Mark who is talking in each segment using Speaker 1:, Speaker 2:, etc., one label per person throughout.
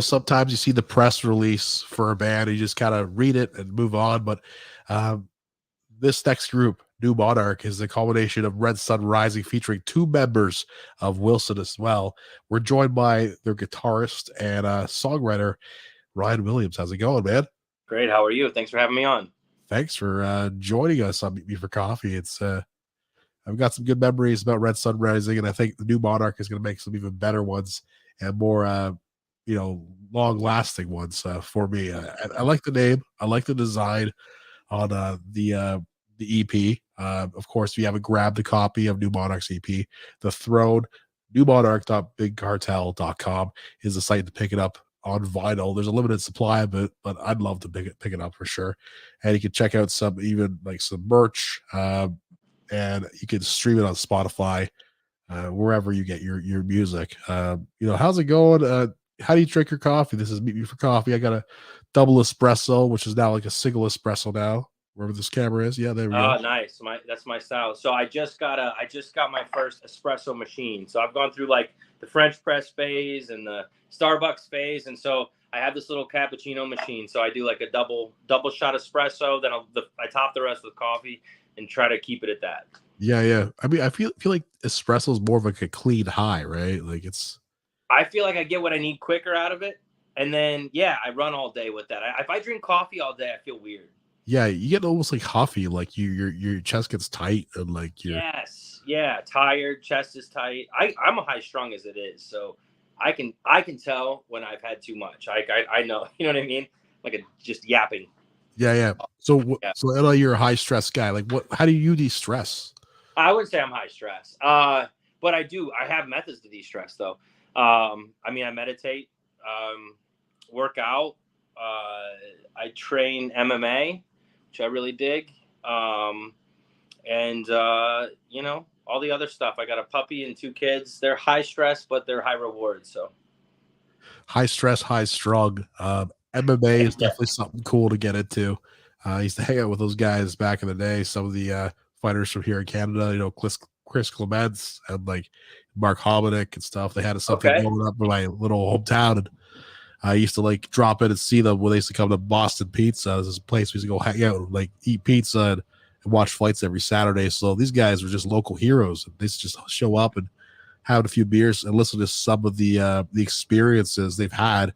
Speaker 1: Sometimes you see the press release for a band, and you just kind of read it and move on. But um, this next group, New Monarch, is the culmination of Red Sun Rising, featuring two members of Wilson as well. We're joined by their guitarist and songwriter, Ryan Williams. How's it going, man?
Speaker 2: Great. How are you? Thanks for having me on.
Speaker 1: Thanks for joining us on Meet Me for Coffee. I've got some good memories about Red Sun Rising, and I think the New Monarch is going to make some even better ones and more, long-lasting ones for me. I like the name. I like the design on the EP. Of course, if you haven't grabbed a copy of New Monarch's EP, The Throne, newmonarch.bigcartel.com is the site to pick it up on vinyl. There's a limited supply of it, but I'd love to pick it up for sure. And you can check out some merch, and you can stream it on Spotify, wherever you get your music. How's it going? How do you drink your coffee? This is Meet Me for Coffee. I got a double espresso, which is now like a single espresso now. Wherever this camera is, yeah, there we go.
Speaker 2: Oh, nice. That's my style. So I just got my first espresso machine. So I've gone through like the French press phase and the Starbucks phase, and so I have this little cappuccino machine. So I do like a double shot espresso. Then I top the rest with coffee and try to keep it at that.
Speaker 1: Yeah. I mean, I feel like espresso is more of like a clean high, right? Like
Speaker 2: I feel like I get what I need quicker out of it, and then I run all day with that. If I drink coffee all day, I feel weird.
Speaker 1: Yeah, you get almost like huffy, like your chest gets tight, and like
Speaker 2: tired, chest is tight. I'm a high strung as it is, so I can tell when I've had too much. I know, you know what I mean, like just yapping.
Speaker 1: Yeah. So I know you're a high stress guy. Like, how do you de-stress?
Speaker 2: I wouldn't say I'm high stress, but I have methods to de-stress though. I meditate, work out, I train MMA, which I really dig. And all the other stuff. I got a puppy and 2 kids. They're high stress, but they're high reward. So
Speaker 1: high stress, high strung. MMA is definitely something cool to get into. I used to hang out with those guys back in the day. Some of the fighters from here in Canada, Chris Clements and like Mark Hominick and stuff. They had something going up in my little hometown, and I used to like drop in and see them when they used to come to Boston Pizza. There's this place we used to go hang out and like eat pizza and watch fights every Saturday. So these guys were just local heroes. They used to just show up and have a few beers and listen to some of the experiences they've had.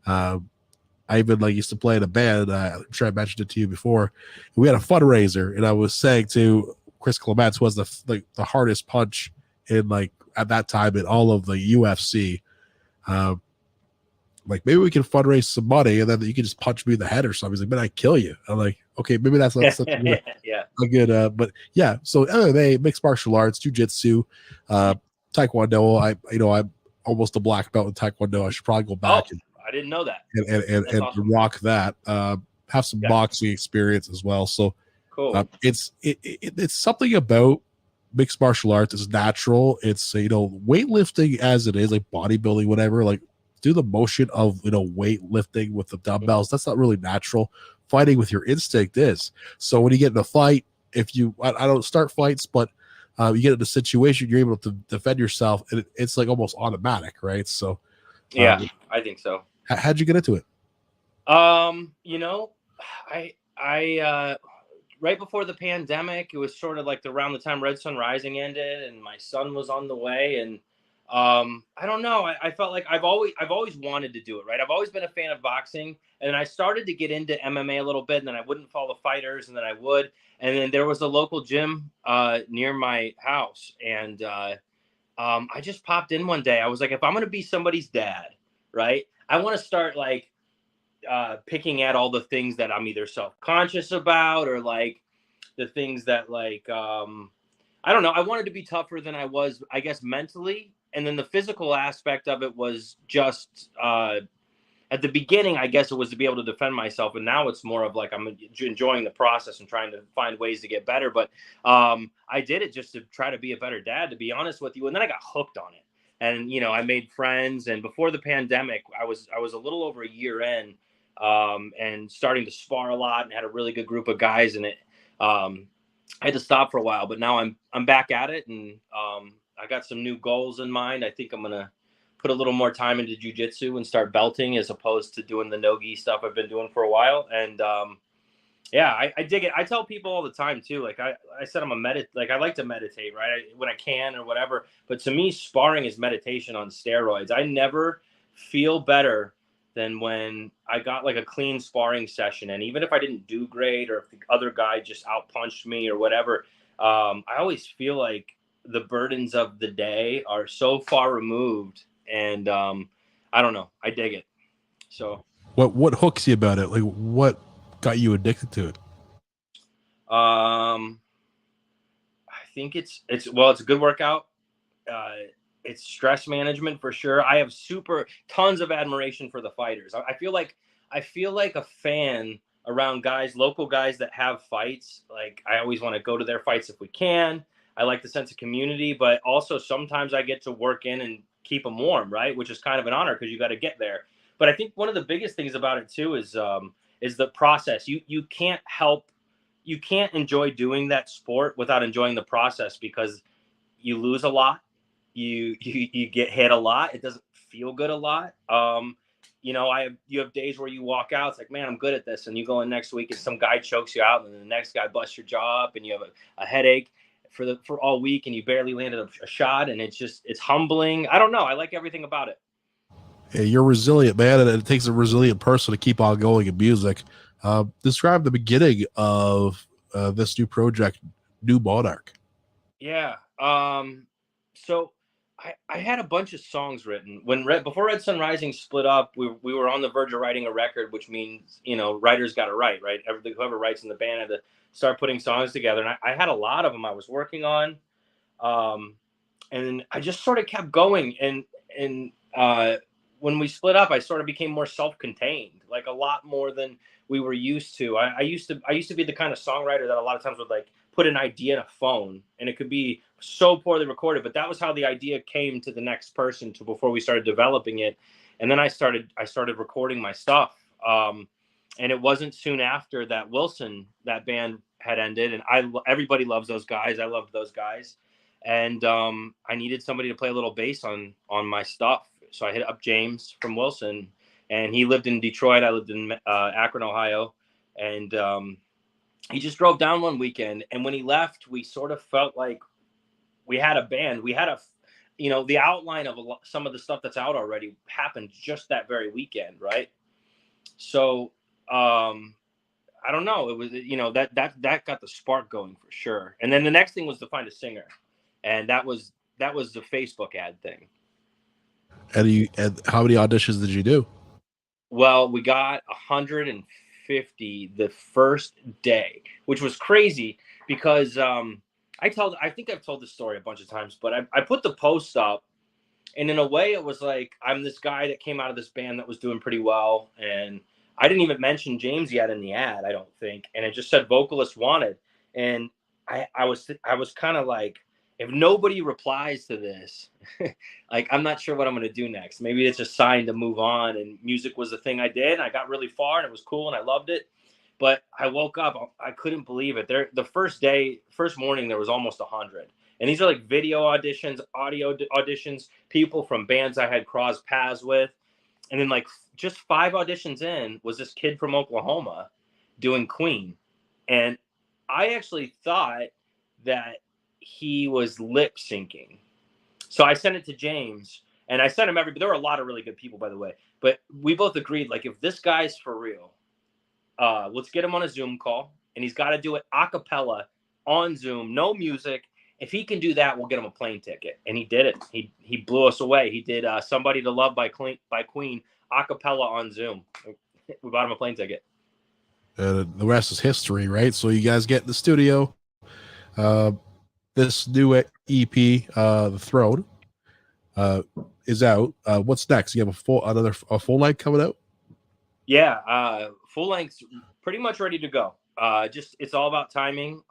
Speaker 1: I even used to play in a band. I'm sure I mentioned it to you before. We had a fundraiser, and I was saying to Chris Clements, was the hardest punch in at that time in all of the UFC. Maybe we can fundraise some money, and then you can just punch me in the head or something. He's like, man, I kill you. I'm like, okay, maybe that's not such a good, but yeah. So MMA, mixed martial arts, jiu-jitsu, taekwondo. I'm almost a black belt in taekwondo. I should probably go back.
Speaker 2: I didn't know that.
Speaker 1: And awesome. Rock that. Have some boxing experience as well. So
Speaker 2: cool.
Speaker 1: It's something about mixed martial arts. It's natural. It's weightlifting as it is, like bodybuilding, whatever. Like, do the motion of weightlifting with the dumbbells. That's not really natural. Fighting with your instinct is. So when you get in a fight, I don't start fights, but you get in a situation, you're able to defend yourself, and it's like almost automatic, right? So
Speaker 2: I think so.
Speaker 1: How'd you get into it?
Speaker 2: I right before the pandemic, it was sort of like around the time Red Sun Rising ended, and my son was on the way, and I don't know. I felt like I've always wanted to do it, right? I've always been a fan of boxing, and I started to get into MMA a little bit, and then I wouldn't follow fighters, and then I would. And then there was a local gym near my house, and I just popped in one day. I was like, if I'm going to be somebody's dad, right, I want to start picking at all the things that I'm either self-conscious about or the things that I don't know. I wanted to be tougher than I was, I guess, mentally. And then the physical aspect of it was just at the beginning, I guess it was to be able to defend myself. And now it's more of I'm enjoying the process and trying to find ways to get better. But I did it just to try to be a better dad, to be honest with you. And then I got hooked on it. And, I made friends. And before the pandemic, I was a little over a year in and starting to spar a lot and had a really good group of guys in it. I had to stop for a while, but now I'm back at it. And I got some new goals in mind. I think I'm going to put a little more time into jujitsu and start belting as opposed to doing the no-gi stuff I've been doing for a while. And yeah, I dig it. I tell people all the time too. Like I said, I like to meditate, right? When I can or whatever. But to me, sparring is meditation on steroids. I never feel better than when I got like a clean sparring session. And even if I didn't do great, or if the other guy just outpunched me or whatever, I always feel like the burdens of the day are so far removed. And I don't know. I dig it. So
Speaker 1: What hooks you about it? Like, what got you addicted to it?
Speaker 2: I think it's well, it's a good workout. It's stress management for sure. I have tons of admiration for the fighters. I feel like a fan around local guys that have fights. Like, I always want to go to their fights if we can. I like the sense of community, but also sometimes I get to work in and keep them warm, right? Which is kind of an honor because you got to get there. But I think one of the biggest things about it too is the process. You can't enjoy doing that sport without enjoying the process, because you lose a lot. You get hit a lot. It doesn't feel good a lot. You have days where you walk out, it's like, man, I'm good at this. And you go in next week and some guy chokes you out, and then the next guy busts your jaw up, and you have a headache for all week, and you barely landed a shot. And it's humbling. I don't know. I like everything about it.
Speaker 1: Yeah, you're resilient, man, and it takes a resilient person to keep on going in music. Describe the beginning of this new project, New Monarch.
Speaker 2: Yeah. So I had a bunch of songs written before Red Sun Rising split up. We were on the verge of writing a record, which means, writers got to write, right? Whoever writes in the band had to start putting songs together. And I had a lot of them I was working on. And I just sort of kept going. And when we split up, I sort of became more self-contained, like a lot more than we were used to. I used to be the kind of songwriter that a lot of times would like put an idea in a phone, and it could be so poorly recorded, but that was how the idea came to the next person before we started developing it. And then I started recording my stuff. And it wasn't soon after that that band had ended. And everybody loves those guys. I loved those guys. And I needed somebody to play a little bass on my stuff. So I hit up James from Wilson, and he lived in Detroit. I lived in Akron, Ohio. And he just drove down one weekend. And when he left, we sort of felt like we had a band. We had the outline of some of the stuff that's out already happened just that very weekend, right? So I don't know. It was, that got the spark going for sure. And then the next thing was to find a singer, and that was the Facebook ad thing.
Speaker 1: And how many auditions did you do?
Speaker 2: Well, we got 150 the first day, which was crazy because I think I've told this story a bunch of times, but I put the post up, and in a way it was like, I'm this guy that came out of this band that was doing pretty well, and I didn't even mention James yet in the ad, I don't think, and it just said vocalist wanted, and I was kind of like, if nobody replies to this, like, I'm not sure what I'm going to do next. Maybe it's a sign to move on. And music was the thing I did. And I got really far, and it was cool, and I loved it. But I woke up, I couldn't believe it. The first morning, there was almost 100. And these are like video auditions, audio auditions, people from bands I had crossed paths with. And then like just 5 auditions in was this kid from Oklahoma doing Queen. And I actually thought that he was lip syncing. So I sent it to James, and I sent him there were a lot of really good people, by the way, but we both agreed, like, if this guy's for real, let's get him on a Zoom call, and he's got to do it a cappella on Zoom, no music. If he can do that, we'll get him a plane ticket. And he did it. He blew us away. He did Somebody to Love by Queen a cappella on Zoom. We bought him a plane ticket.
Speaker 1: The rest is history, right? So you guys get in the studio. This new EP, The Throne, is out. What's next? You have a full length coming out?
Speaker 2: Yeah, full length's pretty much ready to go. It's all about timing.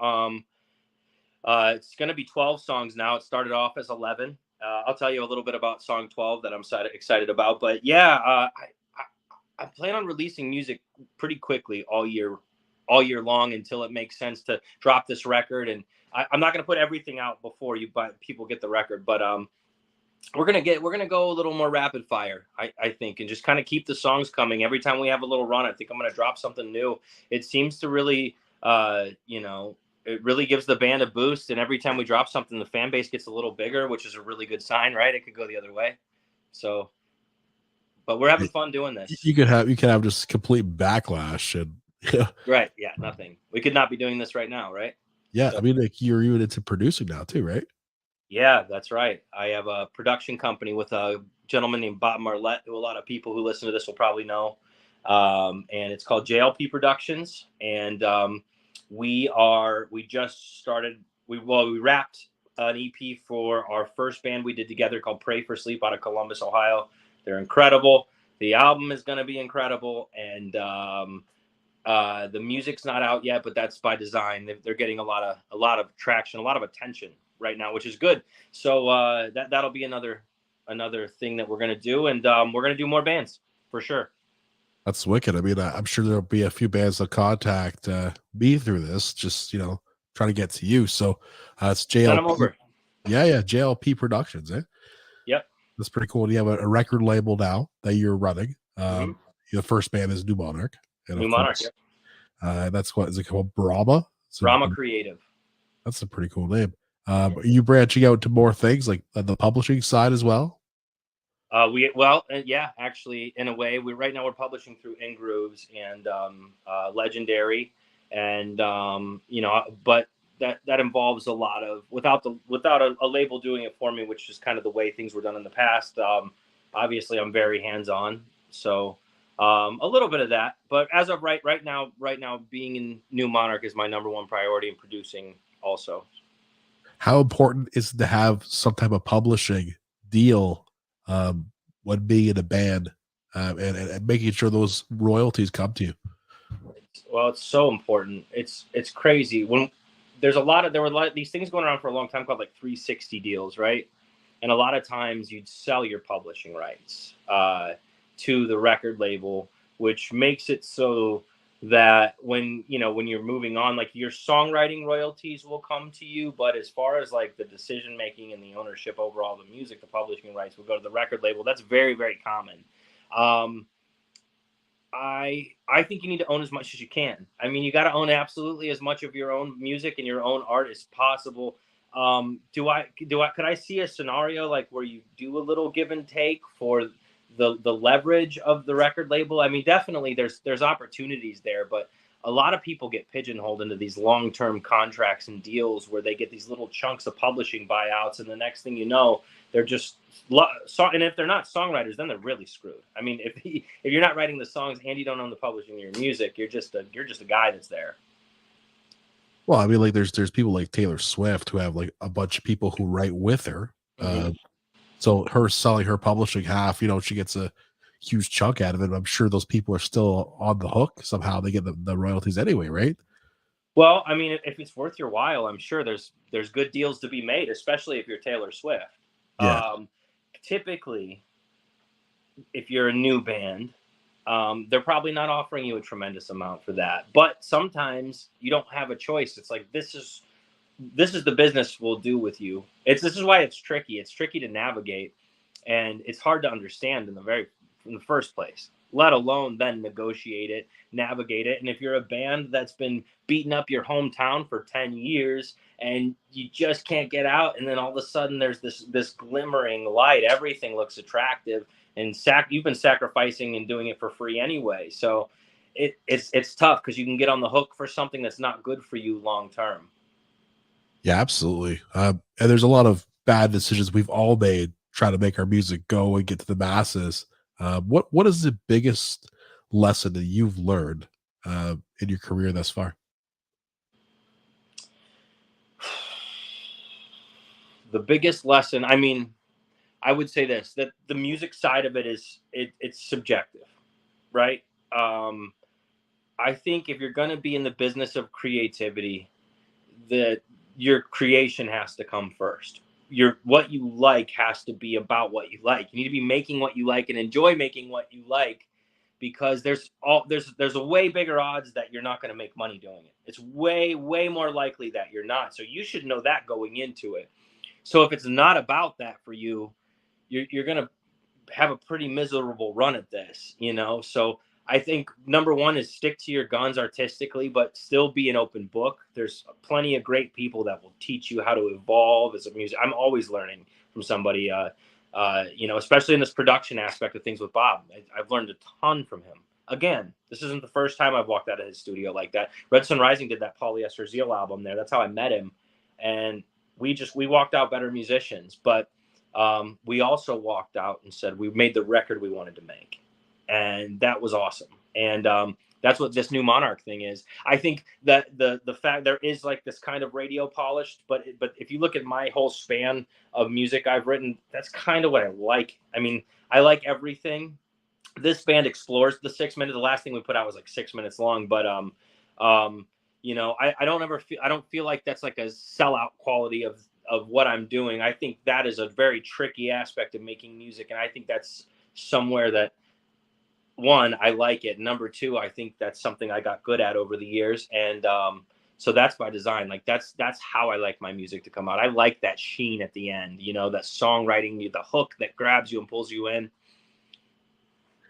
Speaker 2: It's going to be 12 songs now. It started off as 11. I'll tell you a little bit about song 12 that I'm excited about. But yeah, I plan on releasing music pretty quickly all year long until it makes sense to drop this record. And I'm not going to put everything out before people get the record, but we're gonna go a little more rapid fire, I think, and just kind of keep the songs coming. Every time we have a little run, I think I'm gonna drop something new. It seems to really, it really gives the band a boost. And every time we drop something, the fan base gets a little bigger, which is a really good sign, right? It could go the other way. So, but we're having fun doing this.
Speaker 1: You could have just complete backlash and yeah.
Speaker 2: Right? Yeah, nothing. We could not be doing this right now, right?
Speaker 1: Yeah,
Speaker 2: So,
Speaker 1: I mean, like you're even into producing now too, right?
Speaker 2: yeah, that's right. I have a production company with a gentleman named Bob Marlette, who a lot of people who listen to this will probably know. And it's called JLP Productions. And we just started, we wrapped an EP for our first band we did together called Pray for Sleep out of Columbus, Ohio. They're incredible. The album is going to be incredible. And the music's not out yet, but that's by design. They're getting a lot of traction, a lot of attention right now, which is good. So that'll be another thing that we're gonna do, and we're gonna do more bands for sure.
Speaker 1: That's wicked. I mean, I'm sure there'll be a few bands that contact me through this, just trying to get to you. So it's
Speaker 2: Send them
Speaker 1: JLP.
Speaker 2: over.
Speaker 1: Yeah, JLP Productions, eh?
Speaker 2: Yep.
Speaker 1: That's pretty cool. You have a record label now that you're running. The first band is New Monarch, and
Speaker 2: New
Speaker 1: of
Speaker 2: Monarch.
Speaker 1: course,
Speaker 2: Yep.
Speaker 1: that's what is it called? Brahma. So
Speaker 2: Brahma Creative.
Speaker 1: that's a pretty cool name. Are you branching out to more things like the publishing side as well?
Speaker 2: Yeah, actually, in a way, right now we're publishing through In Grooves and Legendary, and but that involves a lot of without a label doing it for me, which is kind of the way things were done in the past. Obviously, I'm very hands on, so a little bit of that. But as of right now, being in New Monarch is my number one priority in producing also.
Speaker 1: How important is it to have some type of publishing deal when being in a band and making sure those royalties come to you?
Speaker 2: Well, it's so important. It's crazy. When there were these things going around for a long time called like 360 deals, right? And a lot of times you'd sell your publishing rights to the record label, which makes it so that when you're moving on, like your songwriting royalties will come to you, but as far as like the decision making and the ownership over all the music, the publishing rights will go to the record label. That's very, very common. I think you need to own as much as you can. I mean, you got to own absolutely as much of your own music and your own art as possible. Could I see a scenario like where you do a little give and take for the leverage of the record label? I mean, definitely there's opportunities there, but a lot of people get pigeonholed into these long-term contracts and deals where they get these little chunks of publishing buyouts, and the next thing you know, they're just and if they're not songwriters, then they're really screwed. I mean, if you're not writing the songs and you don't own the publishing of your music, you're just a guy that's there.
Speaker 1: Well, I mean, like there's people like Taylor Swift who have like a bunch of people who write with her. So her selling her publishing half, she gets a huge chunk out of it. I'm sure those people are still on the hook somehow. They get the royalties anyway, right?
Speaker 2: Well, I mean, if it's worth your while, I'm sure there's good deals to be made, especially if you're Taylor Swift.
Speaker 1: Yeah.
Speaker 2: Typically, if you're a new band, they're probably not offering you a tremendous amount for that. But sometimes you don't have a choice. It's like this is the business we'll do with you. This is why it's tricky. It's tricky to navigate, and it's hard to understand in the first place, let alone then negotiate it, navigate it. And if you're a band that's been beating up your hometown for 10 years and you just can't get out, and then all of a sudden there's this glimmering light, everything looks attractive, and you've been sacrificing and doing it for free anyway. So it's tough because you can get on the hook for something that's not good for you long term.
Speaker 1: Yeah, absolutely. And there's a lot of bad decisions we've all made trying to make our music go and get to the masses. What is the biggest lesson that you've learned in your career thus far?
Speaker 2: The biggest lesson, I mean, I would say this, that the music side of it it's subjective, right? I think if you're going to be in the business of creativity, that your creation has to come first. What you like has to be about what you like. You need to be making what you like and enjoy making what you like, because there's a way bigger odds that you're not going to make money doing it. It's way, way more likely that you're not. So you should know that going into it. So if it's not about that for you, you're gonna have a pretty miserable run at this, you know. So I think number one is stick to your guns artistically, but still be an open book. There's plenty of great people that will teach you how to evolve as a music. I'm always learning from somebody, you know, especially in this production aspect of things with Bob. I've learned a ton from him. Again, this isn't the first time I've walked out of his studio like that. Red Sun Rising did that Polyester Zeal album there. That's how I met him. And we walked out better musicians. But we also walked out and said we made the record we wanted to make. And that was awesome. And that's what this new Monarch thing is. I think that the fact there is like this kind of radio polished, but if you look at my whole span of music I've written, that's kind of what I like. I mean, I like everything. This band explores the 6 minutes. The last thing we put out was like 6 minutes long, but you know, I don't feel like that's like a sellout quality of what I'm doing. I think that is a very tricky aspect of making music, and I think that's somewhere that, one, I like it. Number two, I think that's something I got good at over the years, and so that's by design. Like that's how I like my music to come out. I like that sheen at the end, you know, that songwriting, the hook that grabs you and pulls you in.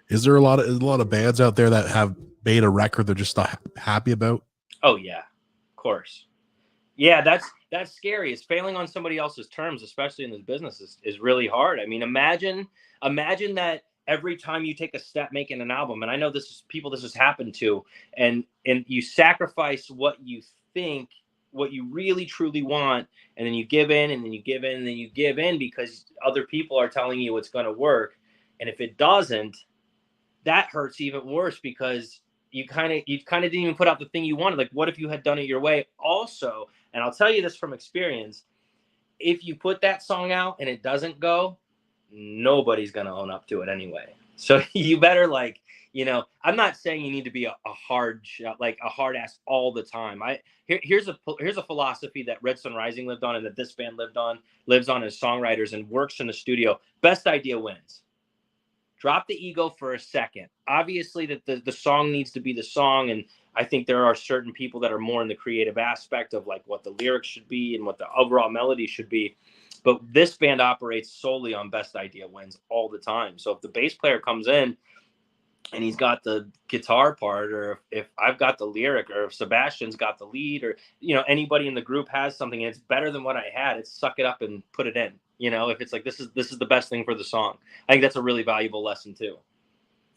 Speaker 1: Is there a lot of bands out there that have made a record they're just not happy about?
Speaker 2: Oh yeah, of course. Yeah, that's scary. Is failing on somebody else's terms, especially in this business, is really hard. I mean, imagine that every time you take a step making an album, and I know this has happened to, and you sacrifice what you think, what you really truly want, and then you give in, and then you give in, and then you give in because other people are telling you it's going to work, and if it doesn't, that hurts even worse because you kind of didn't even put out the thing you wanted. Like, what if you had done it your way? Also, and I'll tell you this from experience, if you put that song out and it doesn't go, nobody's going to own up to it anyway. So you better, like, you know, I'm not saying you need to be a hard ass all the time. Here's a philosophy that Red Sun Rising lived on and that this band lives on as songwriters and works in the studio. Best idea wins. Drop the ego for a second. Obviously that the song needs to be the song. And I think there are certain people that are more in the creative aspect of like what the lyrics should be and what the overall melody should be. But this band operates solely on best idea wins all the time. So if the bass player comes in and he's got the guitar part, or if I've got the lyric, or if Sebastian's got the lead, or, you know, anybody in the group has something and it's better than what I had, it's suck it up and put it in. You know, if it's like, this is the best thing for the song. I think that's a really valuable lesson too.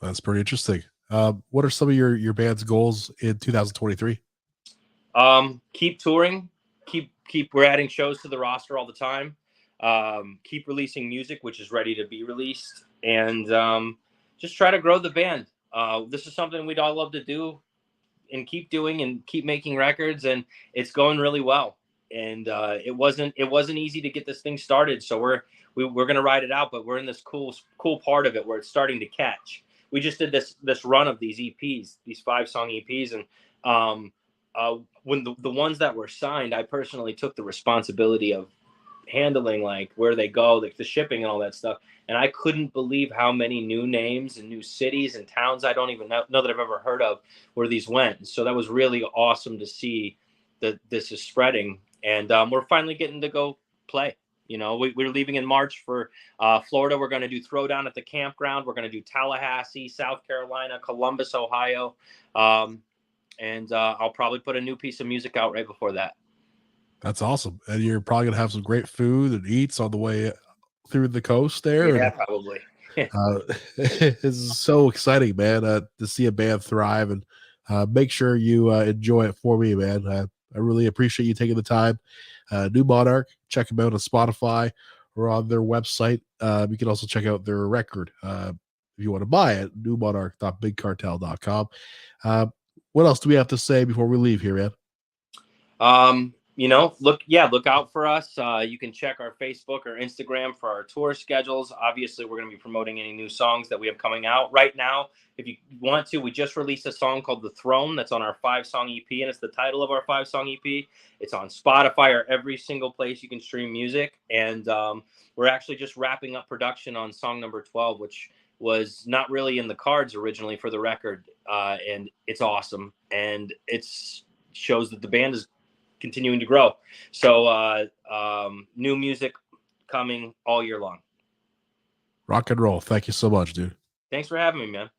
Speaker 1: That's pretty interesting. What are some of your band's goals in 2023?
Speaker 2: Keep touring, we're adding shows to the roster all the time. Keep releasing music, which is ready to be released, and just try to grow the band. This is something we'd all love to do and keep doing and keep making records, and it's going really well. And it wasn't easy to get this thing started. So we're going to ride it out, but we're in this cool part of it where it's starting to catch. We just did this run of these EPs, these 5-song EPs. And when the ones that were signed, I personally took the responsibility of handling like where they go, like the shipping and all that stuff. And I couldn't believe how many new names and new cities and towns I don't even know that I've ever heard of where these went. So that was really awesome to see that this is spreading. And we're finally getting to go play. You know, we're leaving in March for Florida. We're going to do Throwdown at the campground. We're going to do Tallahassee, South Carolina, Columbus, Ohio. And I'll probably put a new piece of music out right before that.
Speaker 1: That's awesome. And you're probably going to have some great food and eats on the way through the coast there.
Speaker 2: Yeah,
Speaker 1: and,
Speaker 2: probably.
Speaker 1: It's so exciting, man, to see a band thrive, and make sure you enjoy it for me, man. I really appreciate you taking the time. New Monarch, check them out on Spotify or on their website. You can also check out their record if you want to buy it, newmonarch.bigcartel.com. What else do we have to say before we leave here, man?
Speaker 2: You know, look out for us. You can check our Facebook or Instagram for our tour schedules. Obviously, we're going to be promoting any new songs that we have coming out right now. If you want to, we just released a song called The Throne that's on our 5-song EP, and it's the title of our 5-song EP. It's on Spotify or every single place you can stream music. And we're actually just wrapping up production on song number 12, which was not really in the cards originally for the record. And it's awesome. And it shows that the band is continuing to grow. So new music coming all year long.
Speaker 1: Rock and roll. Thank you so much, dude.
Speaker 2: Thanks for having me, man.